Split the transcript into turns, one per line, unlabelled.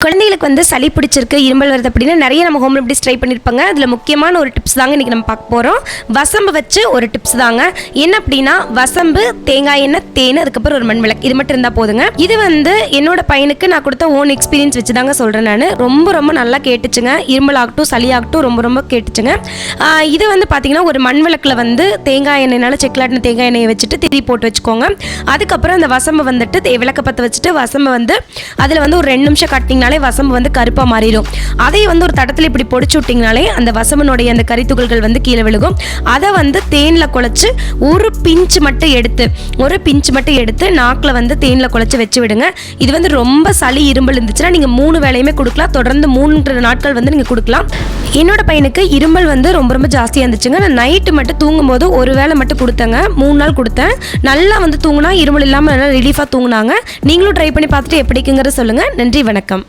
குழந்தைகளுக்கு வந்து சளி பிடிச்சிருக்கு, இருமல் வருது அப்படின்னா நிறைய நம்ம ஹோம் ரெமடிஸ் ட்ரை பண்ணியிருப்பாங்க. அதில் முக்கியமான ஒரு டிப்ஸ் தாங்க இன்றைக்கி நம்ம பார்க்க போகிறோம். வசம்பு வச்சு ஒரு டிப்ஸ் தாங்க. என்ன அப்படின்னா வசம்பு, தேங்காய் எண்ணெய், தேன், அதுக்கப்புறம் ஒரு மண் விளக்கு, இது மட்டும் இருந்தால் போதுங்க. இது வந்து என்னோட பையனுக்கு நான் கொடுத்த ஓன் எக்ஸ்பீரியன்ஸ் வச்சு தாங்க சொல்கிறேன். நான் ரொம்ப நல்லா கேட்டுச்சுங்க. இருமல் ஆகட்டும், சளி ஆகட்டும், ரொம்ப கேட்டுச்சுங்க. இது வந்து பார்த்தீங்கன்னா ஒரு மண் விளக்கில் வந்து தேங்காய் எண்ணெய்னால செக்லாட்டின தேங்காய் எண்ணெயை வச்சுட்டு திரி போட்டு வச்சுக்கோங்க. அதுக்கப்புறம் அந்த வசம்பை வந்துட்டு விளக்க பற்ற வச்சுட்டு வசம்பை வந்து அதில் வந்து ஒரு 2 நிமிஷம் கட்டிங்கன்னா வசம்பு வந்து கருப்பா மாறிடும். அதை வந்து ஒரு தடத்துல இப்படி பொடிச்சு விட்டீங்கனாலே அந்த வசம்பனுடைய அந்த கரித்துகள்கள் வந்து கீழே விழுகும். அதை வந்து தேன்ல குழைச்சு ஒரு பிஞ்சு மட்டும் எடுத்து நாக்கில் வந்து தேன்ல குழைச்சு வச்சு விடுங்க. இது வந்து ரொம்ப சளி இருமல் இருந்துச்சுன்னா நீங்க 3 வேளையுமே கொடுக்கலாம். தொடர்ந்து 3 நாட்கள் வந்து நீங்க கொடுக்கலாம். என்னோட பையனுக்கு இருமல் வந்து ரொம்ப ஜாஸ்தியாக இருந்துச்சுங்க. நான் நைட்டு மட்டும் தூங்கும்போது ஒரு வேளை மட்டும் கொடுத்தேங்க. 3 நாள் கொடுத்தேன். நல்லா வந்து தூங்குனா, இருமல் இல்லாமல் நல்லா ரிலீஃபாக தூங்குனாங்க. நீங்களும் ட்ரை பண்ணி பார்த்துட்டு எப்படிக்குங்கிறத சொல்லுங்க. நன்றி, வணக்கம்.